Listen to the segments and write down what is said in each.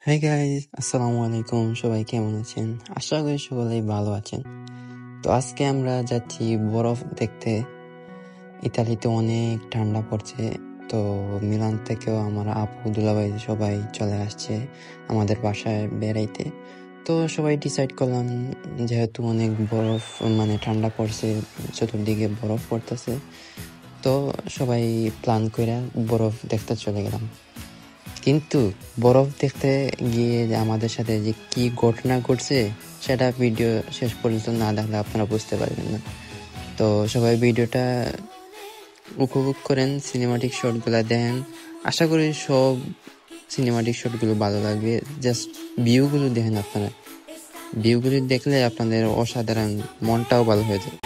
Hi guys, আসসালামু আলাইকুম। সবাই কেমন আছেন? আশা করি সকলেই ভালো আছেন। তো আজকে আমরা যাচ্ছি বরফ দেখতে। ইতালিতে অনেক ঠান্ডা পড়ছে। তো মিলান থেকেও আমার আপু দুলাভাই সবাই চলে আসছে আমাদের বাসায় বেড়াইতে। তো সবাই ডিসাইড করলাম, যেহেতু অনেক বরফ ঠান্ডা পড়ছে, চতুর্দিকে বরফ পড়তেছে, তো সবাই প্ল্যান করে বরফ দেখতে চলে গেলাম। কিন্তু বরফ দেখতে গিয়ে যে আমাদের সাথে যে কি ঘটনা ঘটছে সেটা ভিডিও শেষ পর্যন্ত না দেখলে আপনারা বুঝতে পারবেন না। তো সবাই ভিডিওটা উপভোগ করেন, সিনেমাটিক শটগুলো দেখেন। আশা করি সব সিনেমাটিক শটগুলো ভালো লাগবে। জাস্ট ভিউগুলো দেখেন, আপনারা ভিউগুলো দেখলে আপনাদের অসাধারণ, মনটাও ভালো হয়ে যায়।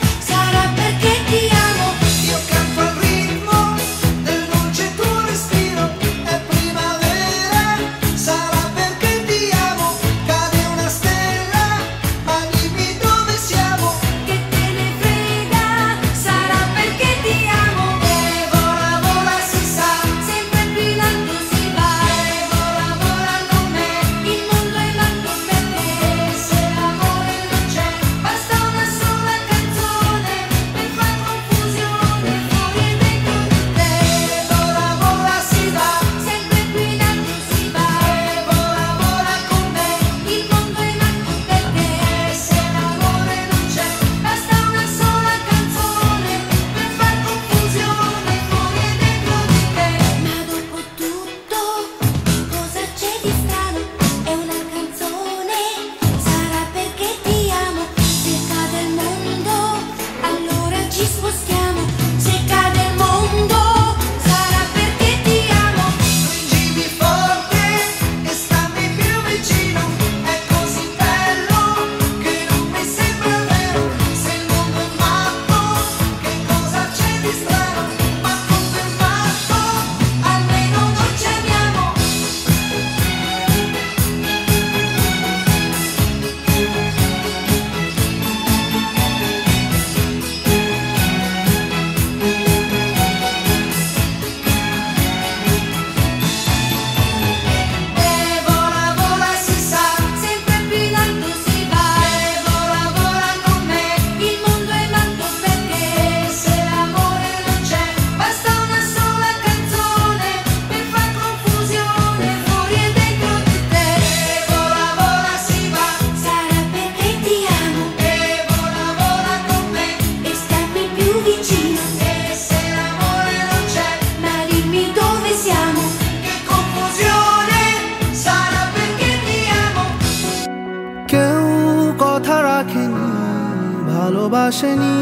ভালোবাসেনি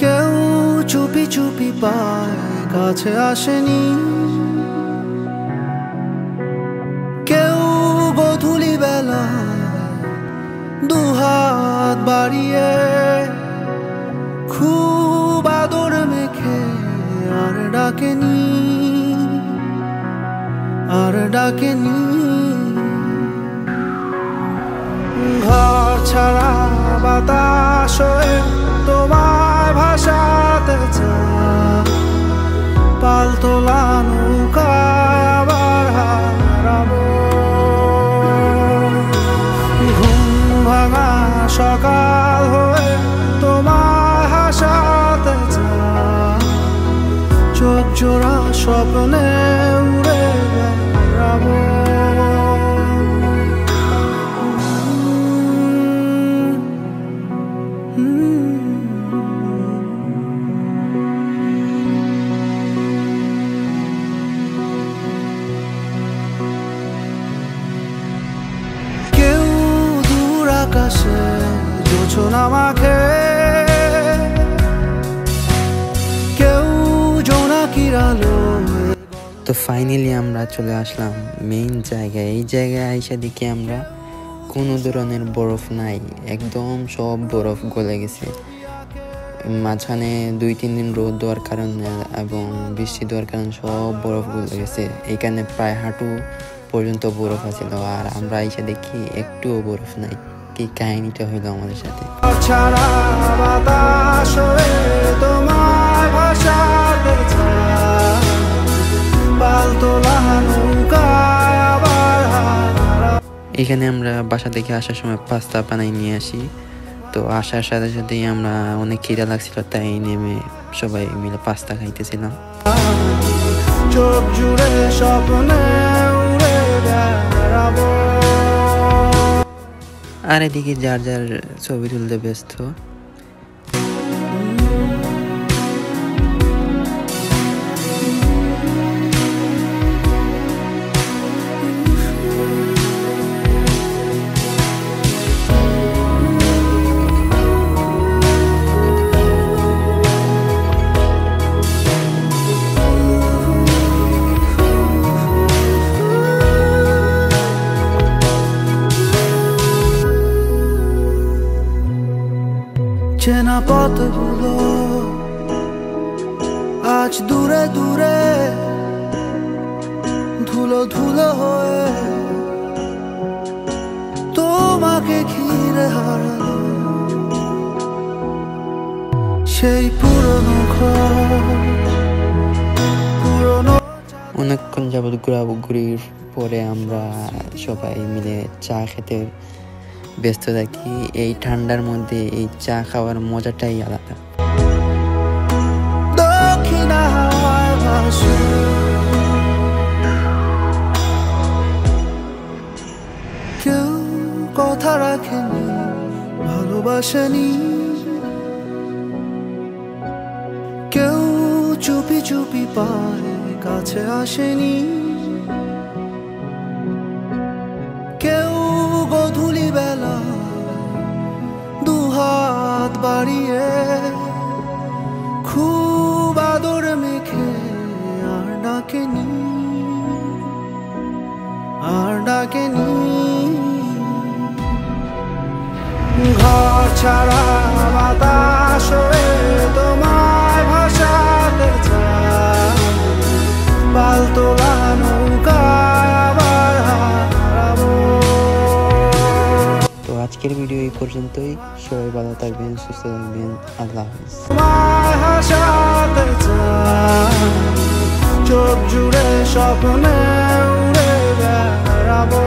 কেউ, চুপি চুপি পায় কাছে আসেনি কেউ, গোধূলি বেলা দুহাত বাড়িয়ে খুব আদর মেখে আর ডাকেনি ঘর ছাড়া বাতাস হয়ে তোমায় ভাসাতে চায়, পালতোলা নৌকায় আবার হারাবো। ঘুম ভাঙা সকাল হয়ে তোমায় হাসাতে চায়, চোখ জোড়া স্বপ্নে উড়ে বেড়াবো। আকাশে জোছনা মাখে, কেউ জোনাকির আলো। তো ফাইনালি আমরা চলে আসলাম মেইন জায়গায়। এই জায়গায় আইসা দেখি আমরা কোনো ধরনের বরফ নাই, একদম সব বরফ গলে গেছে। মাঝখানে 2-3 দিন রোদ দেওয়ার কারণে এবং বৃষ্টি দেওয়ার কারণে সব বরফ গলে গেছে। এইখানে প্রায় হাঁটু পর্যন্ত বরফ আছিল, আর আমরা আইসা দেখি একটুও বরফ নাই। কি কাহিনীটা হইলো আমাদের সাথে। ছাড়া বাতাস হয়ে তোমায় ভাসাতে চায়, পালতোলা এখানে আমরা বাসা থেকে আসার সময় পাস্তা বানাই নিয়ে আসি। তো আসার সাথে সাথেই আমরা অনেক খিদা লাগছিল, তাই নেমে সবাই মিলে পাস্তা খাইতেছিলাম। চোখ জুড়ে স্বপ্নে উড়ে বেড়াবো। আর এদিকে যার যার ছবি তুলতে ব্যস্ত। চেনা পথগুলো আজ দূরে দূরে ধুলো ধুলো হয়ে তোমাকে ঘিরে হারালো। সেই পুরনো অনেকক্ষণ যাবৎ ঘোরাঘুরির পরে আমরা সবাই মিলে চা খেতে ব্যস্ত থাকি। এই ঠান্ডার মধ্যে এই চা খাওয়ার মজাটাই আলাদা। কেউ কথা রাখেনি, ভালোবাসেনি, কেউ চুপি চুপি পায়ে কাছে আসেনি, কেউ গধূলি বেলা দুহাত বাড়িয়ে খুব আদর মেখে আর ডাকেনি, আর ডাকেনি। ঘর ছাড়া বাতাস হয়ে তোমায় ভাসাতে চায়, পাল তোলা নৌকায় আবার হারাবো। তো আজকের ভিডিও এই পর্যন্তই। সবাই ভালো থাকবেন, সুস্থ থাকবেন। আল্লাহ হাফেজ। তোমায় হাসাতে চায়, চোখ জুড়ে স্বপ্নে উড়ে বেড়াবো।